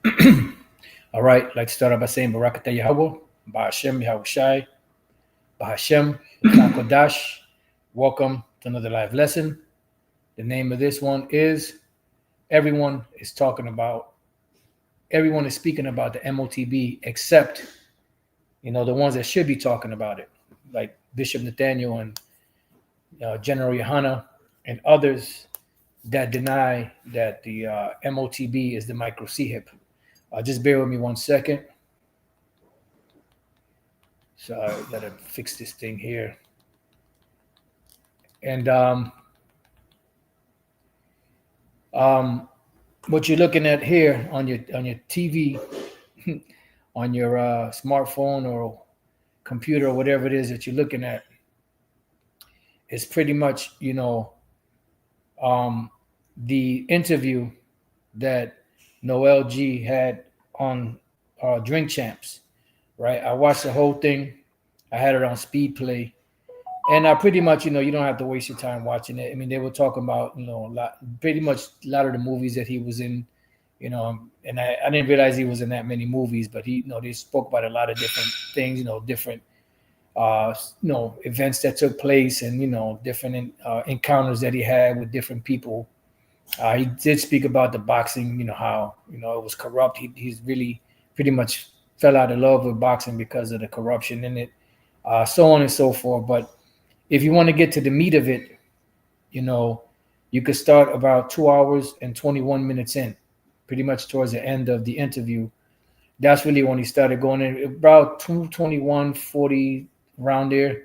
All right, I'd like to start off by saying Barakatah Yahweh, Bahashem Yahushai, Bahashem Kodash. Welcome to another live lesson. The name of this one is Everyone is Talking About, Everyone is Speaking About the M.O.T.B. except, the ones that should be talking about it, like Bishop Nathaniel and General Yohana and others that deny that the M.O.T.B. is the micro C hip. Just bear with me 1 second. So I gotta fix this thing here. And what you're looking at here on your TV, on your smartphone or computer or whatever it is that you're looking at, is pretty much the interview that Noel G had on Drink Champs, right? I watched the whole thing. I had it on speed play. And I pretty much, you don't have to waste your time watching it. I mean, they were talking about, pretty much a lot of the movies that he was in, and I didn't realize he was in that many movies, but they spoke about a lot of different things, different, events that took place and, different encounters that he had with different people. He did speak about the boxing, how, it was corrupt. He's really pretty much fell out of love with boxing because of the corruption in it, so on and so forth. But if you want to get to the meat of it, you could start about 2 hours and 21 minutes in, pretty much towards the end of the interview. That's really when he started going in, about 2:21:40 around there,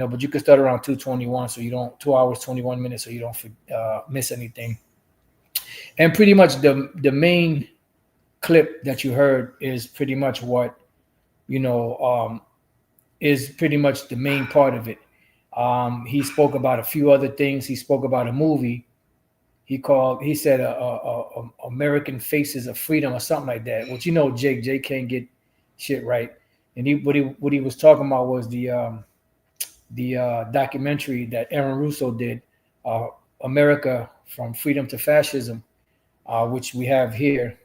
but you could start around 2:21, so you don't 2 hours 21 minutes, so you don't miss anything. And pretty much the main clip that you heard is pretty much what is pretty much the main part of it. He spoke about a few other things. He spoke about a movie. He said American Faces of Freedom or something like that. Which Jake can't get shit right. And what he was talking about was the documentary that Aaron Russo did, America from Freedom to Fascism, which we have here.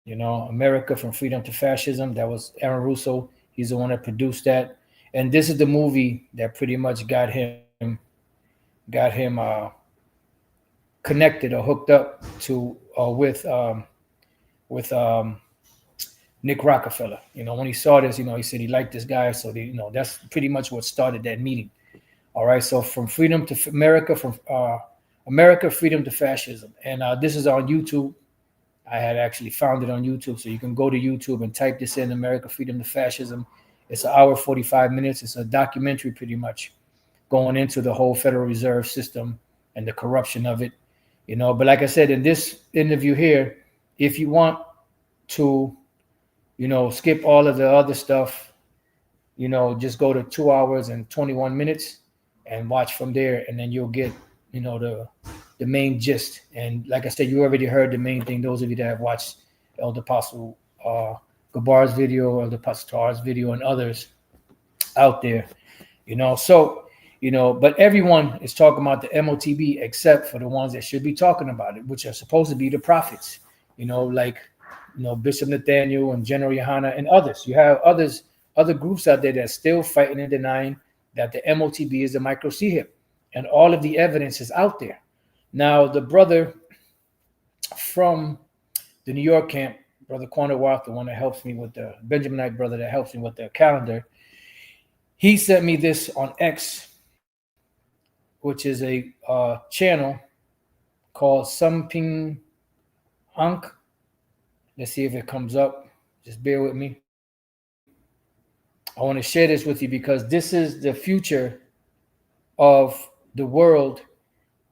America from Freedom to Fascism. That was Aaron Russo. He's the one that produced that. And this is the movie that pretty much got him connected or hooked up to with Nick Rockefeller. When he saw this, he said he liked this guy. So that's pretty much what started that meeting. All right. So from freedom to America, from America, freedom to fascism. And this is on YouTube. I had actually found it on YouTube. So you can go to YouTube and type this in, America, freedom to fascism. It's an hour, 45 minutes. It's a documentary pretty much going into the whole Federal Reserve system and the corruption of it, But like I said, in this interview here, if you want to, skip all of the other stuff, just go to 2 hours and 21 minutes and watch from there. And then you'll get, the main gist. And like I said, you already heard the main thing. Those of you that have watched Elder Apostle Gabar's video, Elder Apostle Tar's video, and others out there, So, but everyone is talking about the M.O.T.B. except for the ones that should be talking about it, which are supposed to be the prophets, like Bishop Nathaniel and General Yohana and others. You have other groups out there that's still fighting and denying that the M.O.T.B. is the micro C hip, and all of the evidence is out there. Now, the brother from the New York camp, Brother Quanah Watt, the one that helps me with the Benjaminite brother that helps me with the calendar, he sent me this on X, which is a channel called Sumping Hunk. Let's see if it comes up. Just bear with me. I want to share this with you because this is the future of the world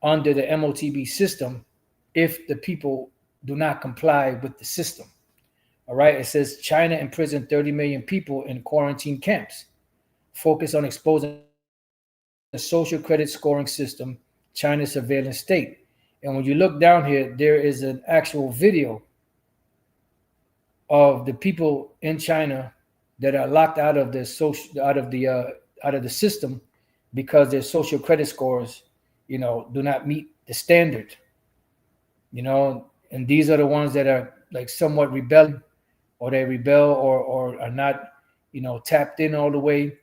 under the M.O.T.B. system if the people do not comply with the system. All right. It says China imprisoned 30 million people in quarantine camps. Focus on exposing the social credit scoring system, China's surveillance state. And when you look down here, there is an actual video of the people in China that are locked out of the system because their social credit scores, do not meet the standard. and these are the ones that are like somewhat rebelling, or they rebel, or are not, tapped in all the way.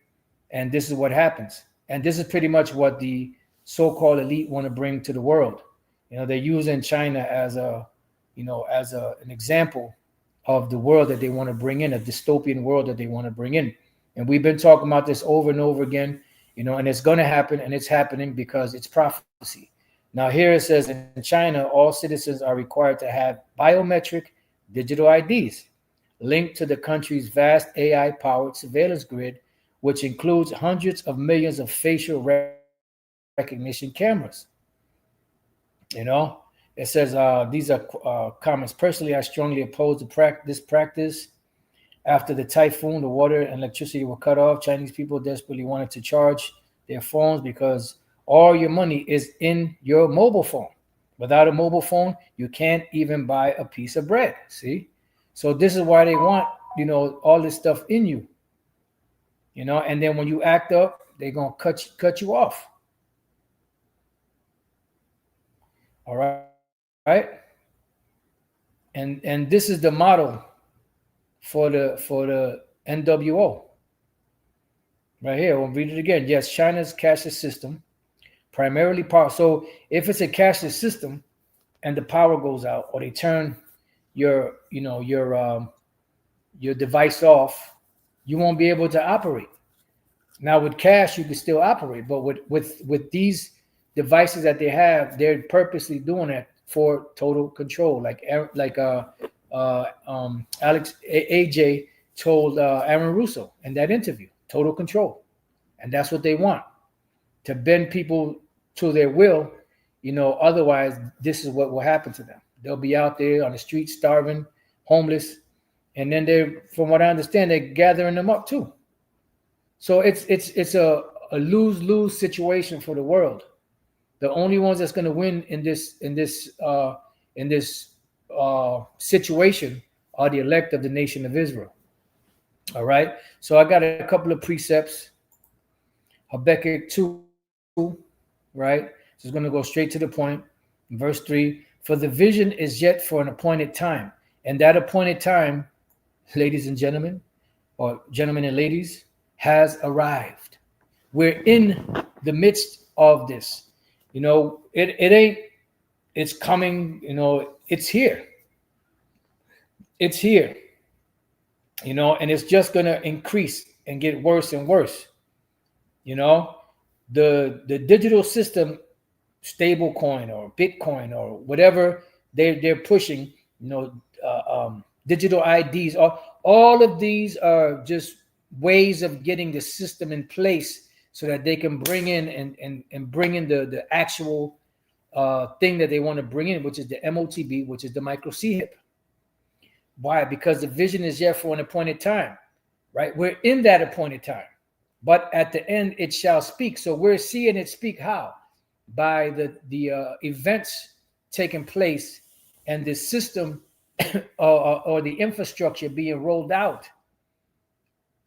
And this is what happens. And this is pretty much what the so-called elite want to bring to the world. They're using China as an example of the world that they want to bring in, a dystopian world that they want to bring in. And we've been talking about this over and over again, and it's going to happen, and it's happening because it's prophecy. Now, here it says in China, all citizens are required to have biometric digital IDs linked to the country's vast AI powered surveillance grid, which includes hundreds of millions of facial recognition cameras. It says these are comments. Personally, I strongly oppose this practice. After the typhoon, the water and electricity were cut off. Chinese people desperately wanted to charge their phones because all your money is in your mobile phone. Without a mobile phone, you can't even buy a piece of bread. See? So this is why they want, all this stuff in you. And then when you act up, they're gonna cut you off. All right. And this is the model for the NWO. Right here, we'll read it again. Yes, China's cashless system, primarily power. So if it's a cashless system and the power goes out, or they turn your device off, you won't be able to operate. Now with cash, you can still operate, but with these devices that they have, they're purposely doing it for total control. Like Alex AJ told Aaron Russo in that interview, total control, and that's what they want, to bend people to their will. Otherwise, this is what will happen to them. They'll be out there on the street starving, homeless, and then from what I understand, they're gathering them up too. So it's a lose-lose situation for the world. The only ones that's going to win in this situation are the elect of the nation of Israel. All right. So I got a couple of precepts. Habakkuk 2, right? So it's going to go straight to the point. Verse 3, for the vision is yet for an appointed time. And that appointed time, ladies and gentlemen, or gentlemen and ladies, has arrived. We're in the midst of this. It ain't, it's coming, it's here. It's here. And it's just going to increase and get worse and worse. The digital system, stable coin or Bitcoin or whatever they're pushing, digital IDs, all of these are just ways of getting the system in place so that they can bring in and bring in the actual thing that they want to bring in, which is the M.O.T.B, which is the micro C-HIP. Why? Because the vision is yet for an appointed time, right? We're in that appointed time, but at the end it shall speak. So we're seeing it speak how? By the events taking place and the system or the infrastructure being rolled out.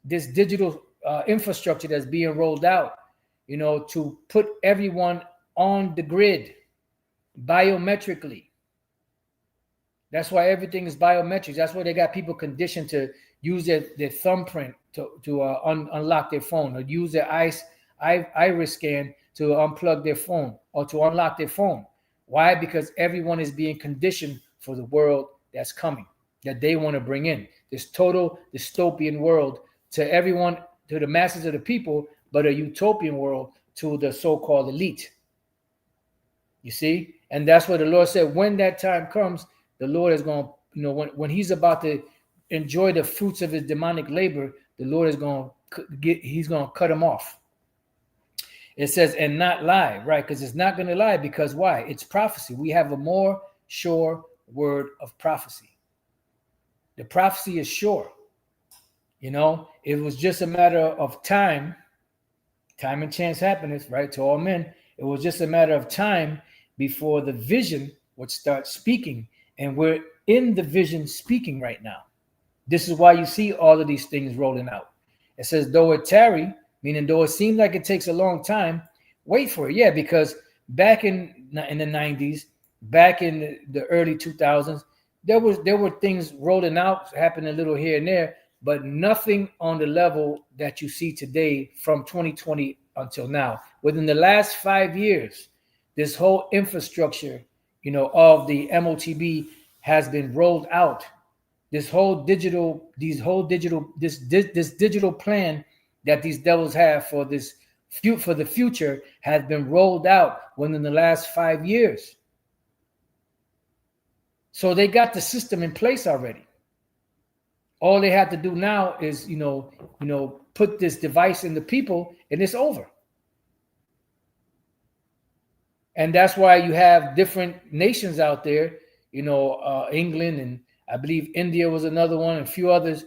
This digital infrastructure that's being rolled out, to put everyone on the grid biometrically. That's why everything is biometrics. That's why they got people conditioned to use their thumbprint to unlock their phone, or use their iris scan to unplug their phone or to unlock their phone. Why? Because everyone is being conditioned for the world that's coming, that they want to bring in. This total dystopian world to everyone, to the masses of the people, but a utopian world to the so-called elite. You see? And that's what the Lord said, when that time comes, the Lord is going to, when he's about to enjoy the fruits of his demonic labor, the Lord is going to he's going to cut him off. It says, and not lie, right? Because it's not going to lie, because why? It's prophecy. We have a more sure word of prophecy. The prophecy is sure. It was just a matter of time and chance happiness, right? To all men, it was just a matter of time before the vision would start speaking. And we're in the vision speaking right now. This is why you see all of these things rolling out. It says, though it tarry, meaning though it seems like it takes a long time, wait for it. Yeah, because back in the 90s, back in the early 2000s, there were things rolling out, happening a little here and there, but nothing on the level that you see today from 2020 until now. Within the last 5 years, this whole infrastructure, of the M.O.T.B has been rolled out. This digital plan that these devils have for the future has been rolled out within the last 5 years. So they got the system in place already. All they have to do now is, put this device in the people, and it's over. And that's why you have different nations out there, England, and I believe India was another one, and a few others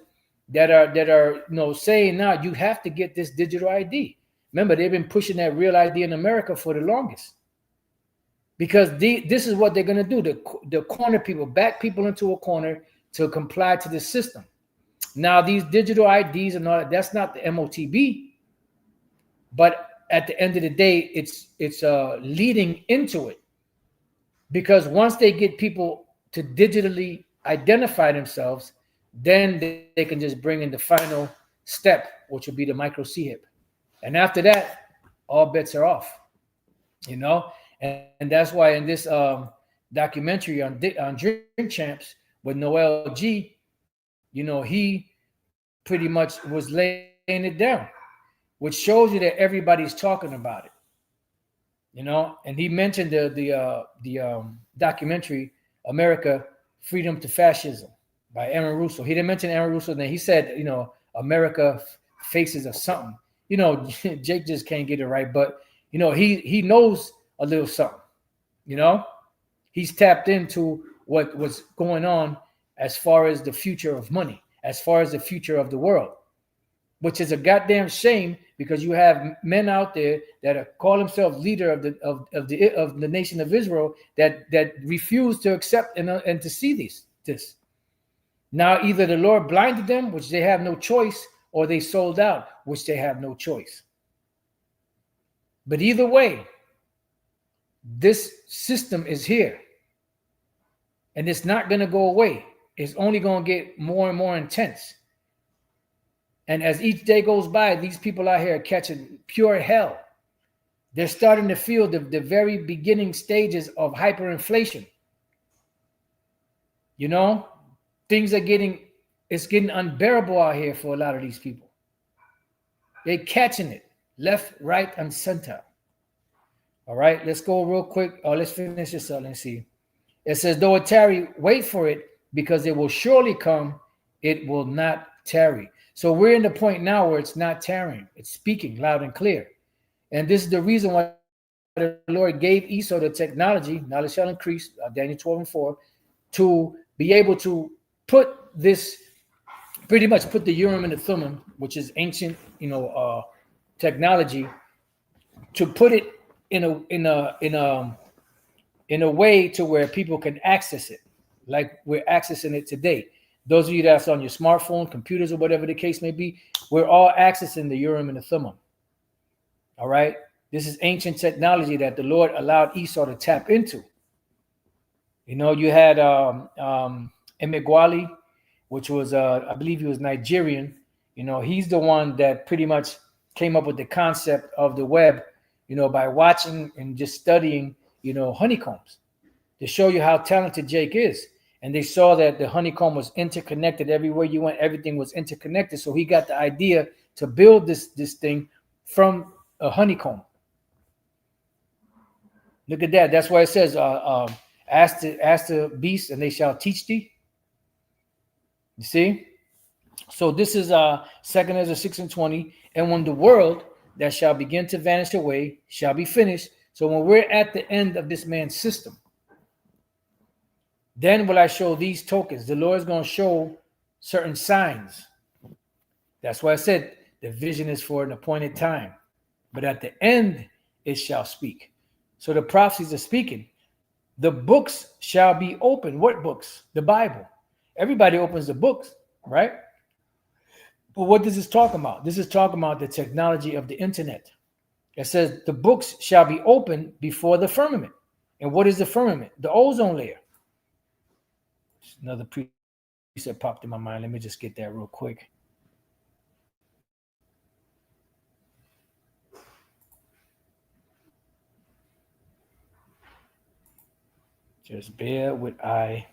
that are saying now you have to get this digital ID. Remember, they've been pushing that real ID in America for the longest, because this is what they're going to do: the corner people, back people into a corner to comply to the system. Now, these digital IDs and all that's not the M.O.T.B, but at the end of the day, it's leading into it, because once they get people to digitally identify themselves, then they can just bring in the final step, which will be the micro CHIP. And after that, all bets are off, and that's why in this documentary on Drink Champs with Noel G, he pretty much was laying it down, which shows you that everybody's talking about it, And he mentioned the documentary America, Freedom to Fascism by Aaron Russo. He didn't mention Aaron Russo. Then he said, America Faces of something. Jake just can't get it right, but he knows a little something. He's tapped into what's going on as far as the future of money, as far as the future of the world, which is a goddamn shame, because you have men out there that call themselves leader of the nation of Israel that refuse to accept and to see this. Now, either the Lord blinded them, which they have no choice, or they sold out, which they have no choice. But either way, this system is here, and it's not going to go away. It's only going to get more and more intense. And as each day goes by, these people out here are catching pure hell. They're starting to feel the very beginning stages of hyperinflation. Things are getting unbearable out here for a lot of these people. They're catching it left, right, and center. All right, let's go real quick. Let's finish this up. Let's see. It says, though it tarry, wait for it, because it will surely come. It will not tarry. So we're in the point now where it's not tarrying. It's speaking loud and clear. And this is the reason why the Lord gave Esau the technology, knowledge shall increase, Daniel 12:4, to be able to put this, pretty much put the Urim and the Thummim, which is ancient, technology, to put it in a way to where people can access it, like we're accessing it today. Those of you that's on your smartphone, computers, or whatever the case may be, we're all accessing the Urim and the Thummim. All right? This is ancient technology that the Lord allowed Esau to tap into. You had M.O.T.B, which was, I believe he was Nigerian. He's the one that pretty much came up with the concept of the web, by watching and just studying, honeycombs, to show you how talented Jake is. And they saw that the honeycomb was interconnected. Everywhere you went, everything was interconnected. So he got the idea to build this thing from a honeycomb. Look at that. That's why it says, ask the beast, and they shall teach thee. You see? So this is 2nd Ezra 6:20. And when the world that shall begin to vanish away shall be finished. So when we're at the end of this man's system, then will I show these tokens. The Lord is going to show certain signs. That's why I said the vision is for an appointed time, but at the end it shall speak. So the prophecies are speaking. The books shall be open. What books? The Bible. Everybody opens the books, right? But what does this talk about? This is talking about the technology of the internet. It says the books shall be open before the firmament. And what is the firmament? The ozone layer. Another preset popped in my mind. Let me just get that real quick. Just bear with I.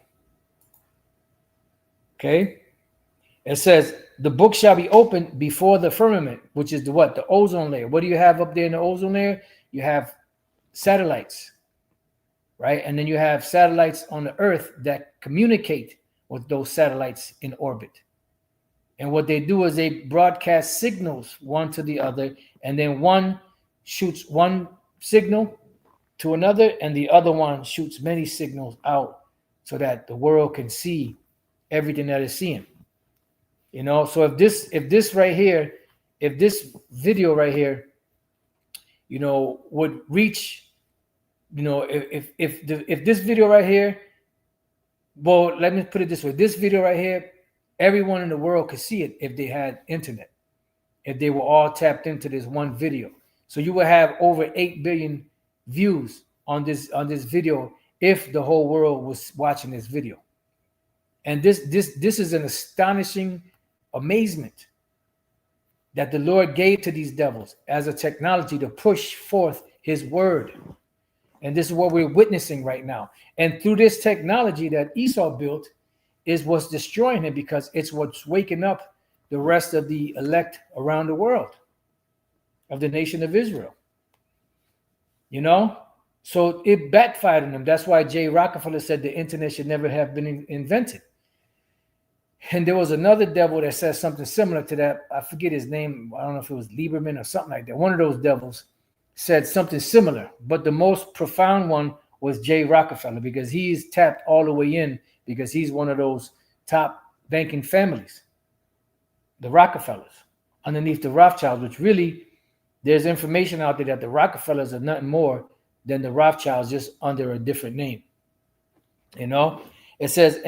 Okay. It says the book shall be opened before the firmament, which is the what? The ozone layer. What do you have up there in the ozone layer? You have satellites, right? And then you have satellites on the earth that communicate with those satellites in orbit. And what they do is they broadcast signals one to the other, and then one shoots one signal to another, and the other one shoots many signals out so that the world can see everything that it's seeing. You know, so if this right here, if this video right here, you know, would reach, you know, if this video right here, well, let me put it this way: this video right here, everyone in the world could see it if they had internet, if they were all tapped into this one video. So you would have over 8 billion views on this video if the whole world was watching this video. And this is an astonishing amazement that the Lord gave to these devils as a technology to push forth his word. And this is what we're witnessing right now. And through this technology that Esau built is what's destroying it, because it's what's waking up the rest of the elect around the world of the nation of Israel. You know? So it backfired on them. That's why J. Rockefeller said the internet should never have been invented. And there was another devil that said something similar to that. I forget his name. I don't know if it was Lieberman or something like that. One of those devils said something similar. But the most profound one was J. Rockefeller, because he's tapped all the way in, because he's one of those top banking families, the Rockefellers, underneath the Rothschilds, which really there's information out there that the Rockefellers are nothing more than the Rothschilds, just under a different name. You know, it says,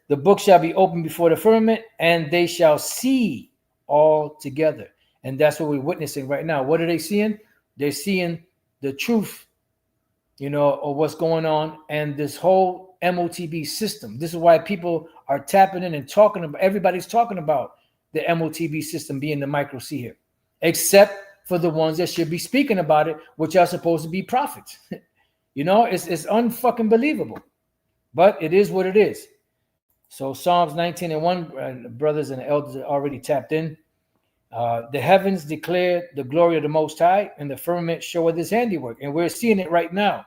the book shall be opened before the firmament, and they shall see all together. And that's what we're witnessing right now. What are they seeing? They're seeing the truth, you know, of what's going on, and this whole M.O.T.B system. This is why people are tapping in and talking about, everybody's talking about the M.O.T.B system being the micro C here, except for the ones that should be speaking about it, which are supposed to be prophets. You know, it's unfucking believable, but it is what it is. So Psalms 19:1, brothers and elders are already tapped in. The heavens declare the glory of the Most High, and the firmament showeth his handiwork. And we're seeing it right now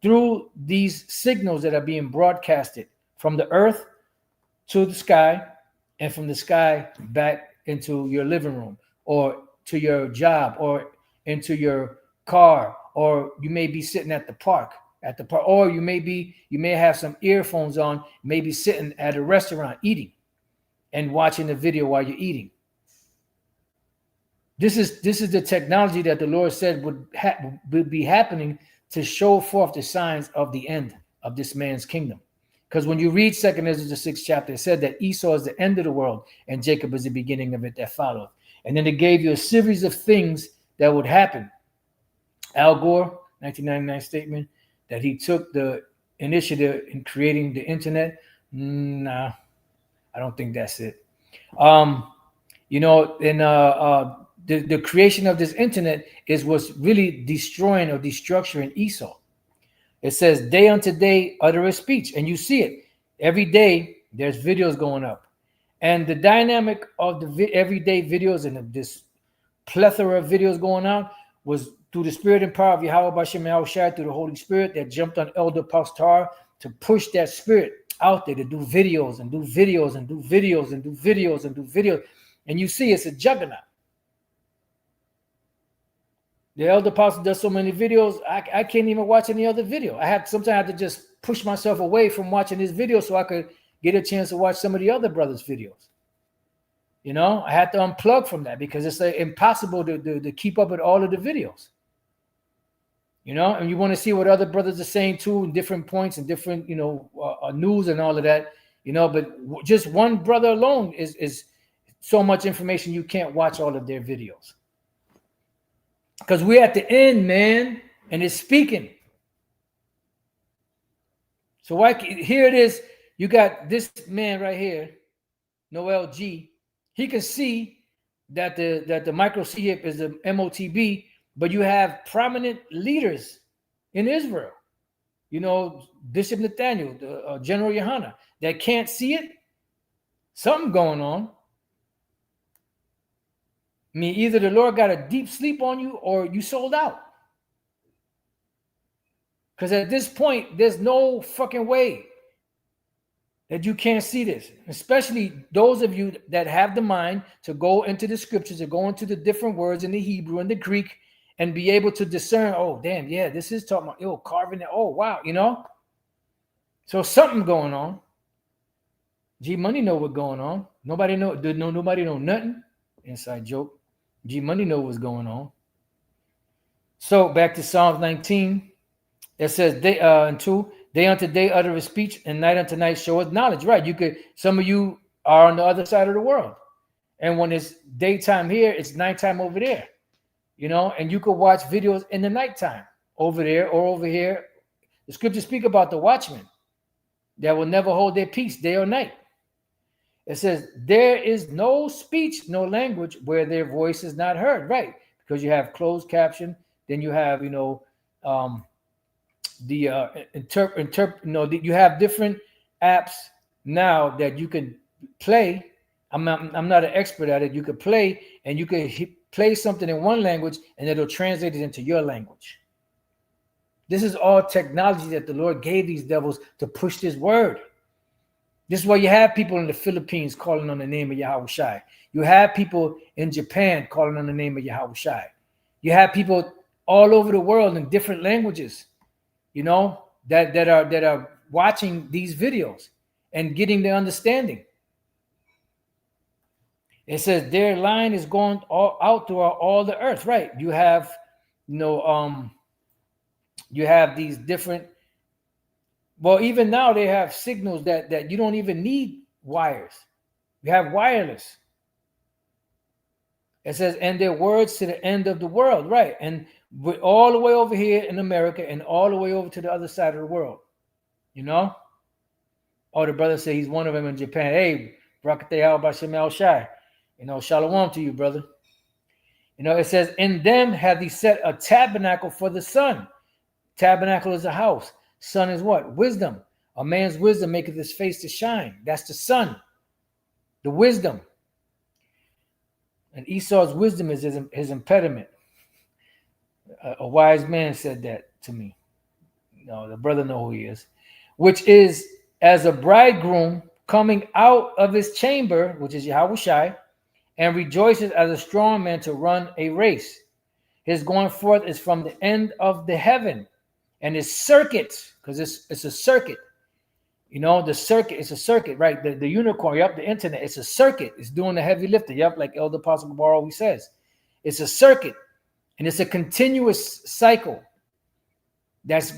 through these signals that are being broadcasted from the earth to the sky, and from the sky back into your living room, or to your job, or into your car, or you may be sitting at the park, or you may have some earphones on, maybe sitting at a restaurant eating and watching the video while you're eating. This is the technology that the Lord said would be happening to show forth the signs of the end of this man's kingdom. Because when you read 2 Ezra, the 6th chapter, it said that Esau is the end of the world and Jacob is the beginning of it that followed. And then it gave you a series of things that would happen. Al Gore, 1999 statement, that he took the initiative in creating the internet. Nah, I don't think that's it. You know, in the creation of this internet is what's really destroying or destructuring Esau. It says, day unto day utter a speech, and you see it every day. There's videos going up, and the dynamic of the everyday videos and this plethora of videos going on was through the spirit and power of Yahweh Bashem Yahushua, through the Holy Spirit that jumped on Elder Pastor to push that spirit out there to do videos and do videos and do videos and do videos and do videos. And you see, it's a juggernaut. The Elder Pastor does so many videos, I can't even watch any other video. Sometimes I have to just push myself away from watching his video so I could get a chance to watch some of the other brothers' videos. You know, I had to unplug from that because it's impossible to keep up with all of the videos. You know, and you want to see what other brothers are saying too, in different points and different, you know, news and all of that, you know, but just one brother alone is so much information you can't watch all of their videos. Because we're at the end, man, and it's speaking. So why here it is? You got this man right here, Noel G. He can see that the micro chip is the M.O.T.B, but you have prominent leaders in Israel. You know, Bishop Nathaniel, the General Yohana, that can't see it. Something going on. I mean, either the Lord got a deep sleep on you or you sold out. Because at this point, there's no fucking way that you can't see this. Especially those of you that have the mind to go into the scriptures, to go into the different words in the Hebrew and the Greek and be able to discern, oh, damn, yeah, this is talking about, carving it. Oh, wow, you know? So something going on. G Money know what's going on. Nobody know nothing. Inside joke. G Money know what's going on. So back to Psalms 19. It says day and 2, day unto day utter his speech, and night unto night showeth knowledge. Right. You could, some of you are on the other side of the world. And when it's daytime here, it's nighttime over there. You know, and you could watch videos in the nighttime over there or over here. The scriptures speak about the watchmen that will never hold their peace day or night. It says, there is no speech, no language where their voice is not heard. Right. Because you have closed caption. Then you have, you have different apps now that you can play. I'm not an expert at it. You could play and you could play something in one language and it'll translate it into your language. This is all technology that the Lord gave these devils to push this word. This is why you have people in the Philippines calling on the name of Yahweh Shai. You have people in Japan calling on the name of Yahweh Shai. You have people all over the world in different languages, you know, that are watching these videos and getting the understanding. It says their line is going out throughout all the earth, right? You have, you have these different. Well, even now they have signals that you don't even need wires. You have wireless. It says, and their words to the end of the world, right? And all the way over here in America and all the way over to the other side of the world, you know? Oh, the brother said he's one of them in Japan. Hey, Rakate Al Bashem El Shai. You know, shalom to you, brother. You know, it says, in them have he set a tabernacle for the sun. Tabernacle is a house. Sun is what? Wisdom. A man's wisdom maketh his face to shine. That's the sun. The wisdom. And Esau's wisdom is his impediment. A wise man said that to me. No, the brother know who he is. Which is as a bridegroom coming out of his chamber, which is Yahweh Shai, and rejoices as a strong man to run a race. His going forth is from the end of the heaven. And his circuit, because it's a circuit. You know, the circuit, it's a circuit, right? The unicorn, yep, the internet, it's a circuit. It's doing the heavy lifting, yep, like Elder Apostle Gabar always says. It's a circuit, and it's a continuous cycle that's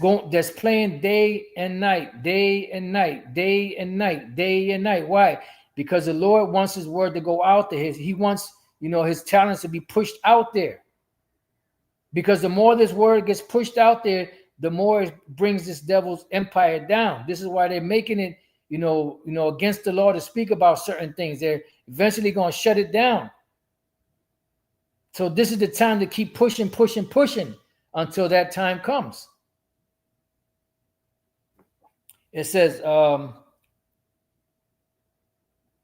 playing day and night, day and night, day and night, day and night. Why? Because the Lord wants his word to go out there. He wants, his talents to be pushed out there. Because the more this word gets pushed out there, the more it brings this devil's empire down. This is why they're making it, against the law to speak about certain things. They're eventually going to shut it down. So this is the time to keep pushing until that time comes. It says,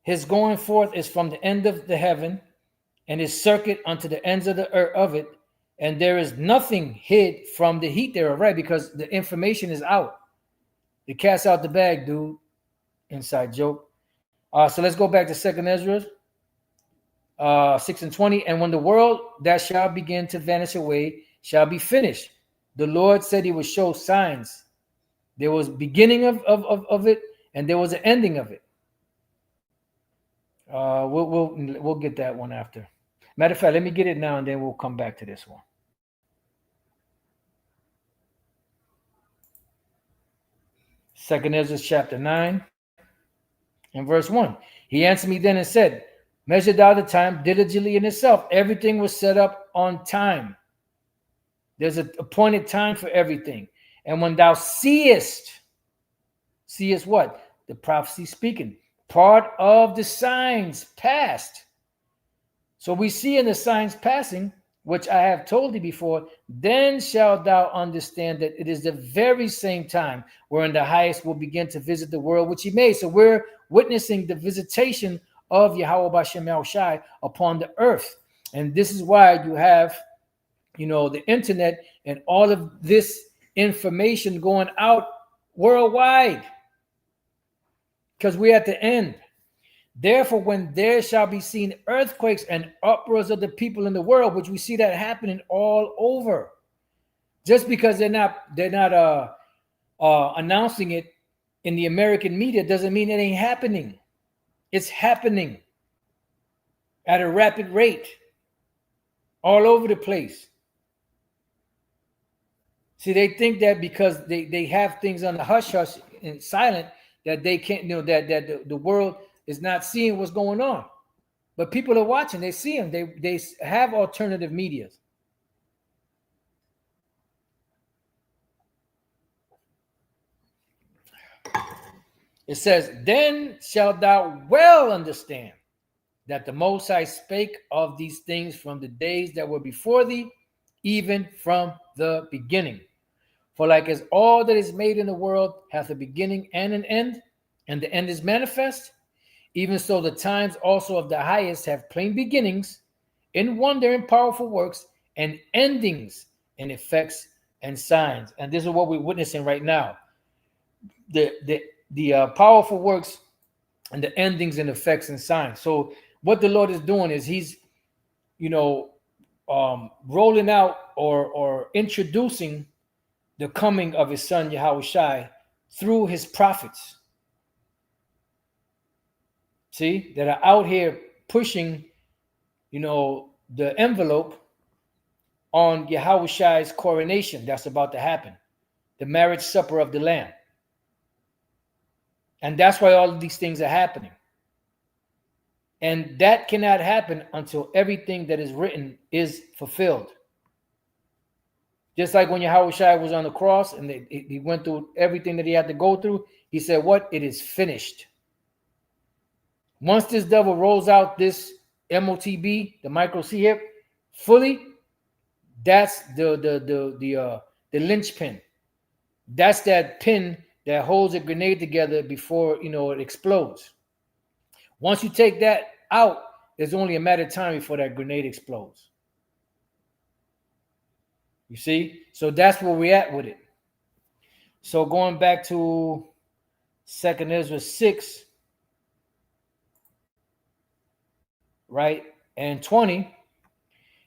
his going forth is from the end of the heaven, and his circuit unto the ends of the earth of it. And there is nothing hid from the heat thereof, right? Because the information is out. The cat's out the bag, dude. Inside joke. So let's go back to 2nd Ezra 6:20. And when the world that shall begin to vanish away shall be finished, the Lord said he would show signs. There was beginning of it, and there was an ending of it. We'll get that one after. Matter of fact, let me get it now, and then we'll come back to this one. Second Ezra chapter 9 and verse 1. He answered me then and said, measure thou the time diligently in itself. Everything was set up on time. There's an appointed time for everything. And when thou seest, See, it's what? The prophecy speaking. Part of the signs past. So we see in the signs passing, which I have told thee before, then shalt thou understand that it is the very same time wherein the highest will begin to visit the world which he made. So we're witnessing the visitation of Yahweh Bashem Yahushai upon the earth. And this is why you have, the internet and all of this information going out worldwide, because we're at the end. Therefore, when there shall be seen earthquakes and uproars of the people in the world, which we see that happening all over, just because they're not announcing it in the American media doesn't mean it ain't happening. It's happening at a rapid rate all over the place. See, they think that because they have things on the hush hush and silent, that they can't, that the world is not seeing what's going on. But people are watching, they see them, they have alternative medias. It says, then shalt thou well understand that the Most High spake of these things from the days that were before thee, even from the beginning. For like as all that is made in the world hath a beginning and an end, and the end is manifest, even so the times also of the highest have plain beginnings, in wonder and powerful works, and endings in effects and signs. And this is what we're witnessing right now. The powerful works and the endings and effects and signs. So what the Lord is doing is he's, rolling out or introducing the coming of his son Yahushai through his prophets. See, that are out here pushing, the envelope on Yahushai's coronation that's about to happen, the marriage supper of the Lamb. And that's why all of these things are happening. And that cannot happen until everything that is written is fulfilled. Just like when Yahushua was on the cross and he went through everything that he had to go through, he said, what? It is finished. Once this devil rolls out this M.O.T.B, the microchip, fully, that's the linchpin. That's that pin that holds a grenade together before it explodes. Once you take that out, it's only a matter of time before that grenade explodes. You see? So that's where we're at with it. So going back to 2nd Ezra 6, right, and 20,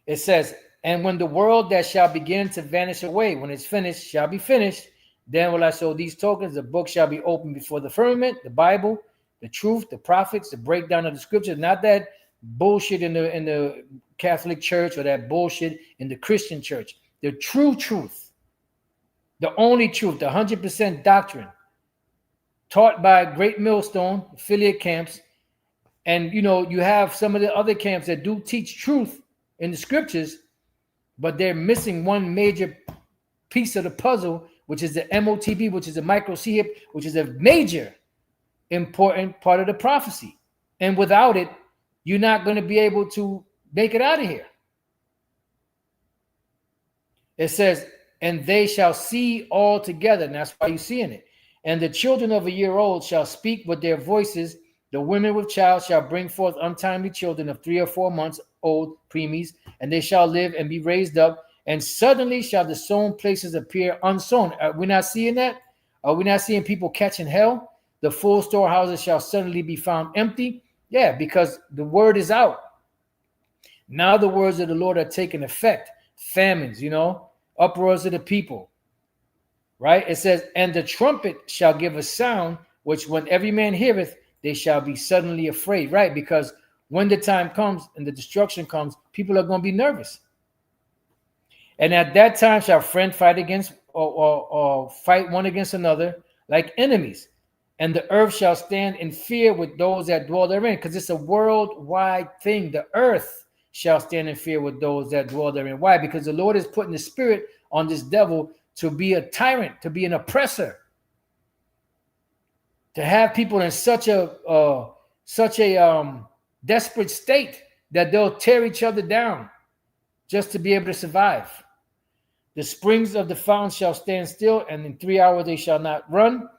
it says, and when the world that shall begin to vanish away, when it's finished, shall be finished, then will I show these tokens. The book shall be opened before the firmament, the Bible, the truth, the prophets, the breakdown of the scriptures, not that bullshit in the Catholic Church or that bullshit in the Christian church. The true truth, the only truth, the 100% doctrine taught by Great Millstone, affiliate camps. And, you have some of the other camps that do teach truth in the scriptures, but they're missing one major piece of the puzzle, which is the M.O.T.B, which is a microchip, which is a major important part of the prophecy. And without it, you're not going to be able to make it out of here. It says, and they shall see all together. And that's why you're seeing it. And the children of a year old shall speak with their voices. The women with child shall bring forth untimely children of 3 or 4 months old, preemies, and they shall live and be raised up. And suddenly shall the sown places appear unsown. Are we not seeing that? Are we not seeing people catching hell? The full storehouses shall suddenly be found empty. Yeah, because the word is out. Now the words of the Lord are taking effect. Famines, uproars of the people. Right? It says, and the trumpet shall give a sound, which when every man heareth, they shall be suddenly afraid. Right? Because when the time comes and the destruction comes, people are going to be nervous. And at that time shall friend fight against or fight one against another like enemies. And the earth shall stand in fear with those that dwell therein. Because it's a worldwide thing. The earth shall stand in fear with those that dwell therein. Why? Because the Lord is putting the spirit on this devil to be a tyrant, to be an oppressor. To have people in such a desperate state that they'll tear each other down just to be able to survive. The springs of the fountain shall stand still, and in 3 hours they shall not run.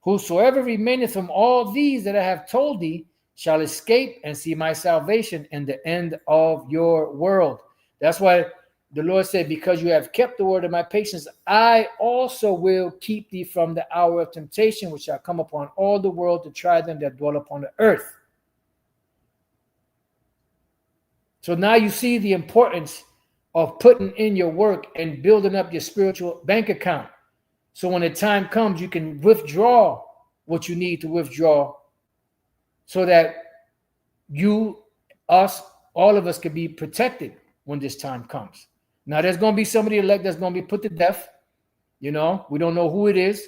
Whosoever remaineth from all these that I have told thee shall escape and see my salvation and the end of your world. That's why the Lord said, because you have kept the word of my patience, I also will keep thee from the hour of temptation, which shall come upon all the world to try them that dwell upon the earth. So now you see the importance of putting in your work and building up your spiritual bank account. So when the time comes, you can withdraw what you need to withdraw so that you, us, all of us can be protected when this time comes. Now, there's going to be somebody elect that's going to be put to death. You know, we don't know who it is.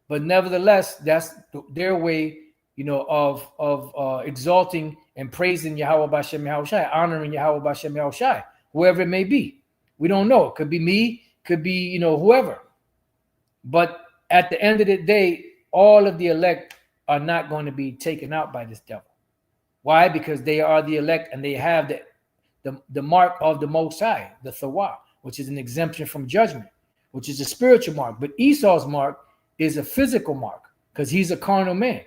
But nevertheless, that's their way, you know, of exalting and praising Yahweh Bashem Yahushai, honoring Yahweh Bashem Yahushai, whoever it may be. We don't know. It could be me, could be, you know, whoever. But at the end of the day, all of the elect are not going to be taken out by this devil. Why? Because they are the elect and they have the mark of the Most High, the Thawah, which is an exemption from judgment, which is a spiritual mark. But Esau's mark is a physical mark because he's a carnal man.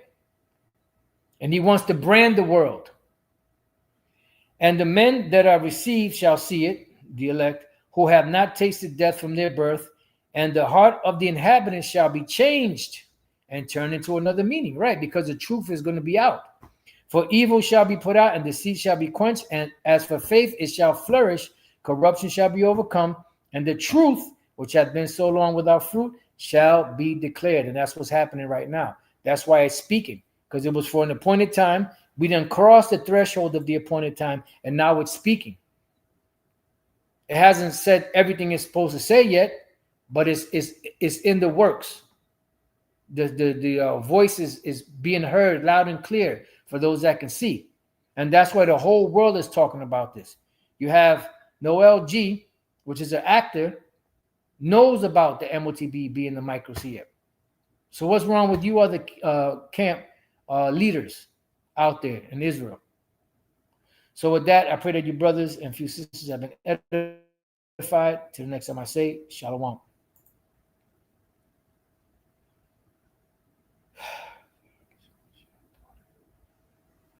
And he wants to brand the world. And the men that are received shall see it, the elect, who have not tasted death from their birth, and the heart of the inhabitants shall be changed and turned into another meaning, right? Because the truth is going to be out. For evil shall be put out, and deceit shall be quenched, and as for faith, it shall flourish, corruption shall be overcome, and the truth, which hath been so long without fruit, shall be declared. And that's what's happening right now. That's why it's speaking, because it was for an appointed time. We done crossed the threshold of the appointed time, and now it's speaking. It hasn't said everything it's supposed to say yet, but it's in the works. The voice is being heard loud and clear for those that can see. And that's why the whole world is talking about this. You have Noel G, which is an actor, knows about the M.O.T.B being the microseer. So what's wrong with you other camp leaders out there in Israel? So with that, I pray that you brothers and few sisters have been edified. Till the next time I say, Shalom.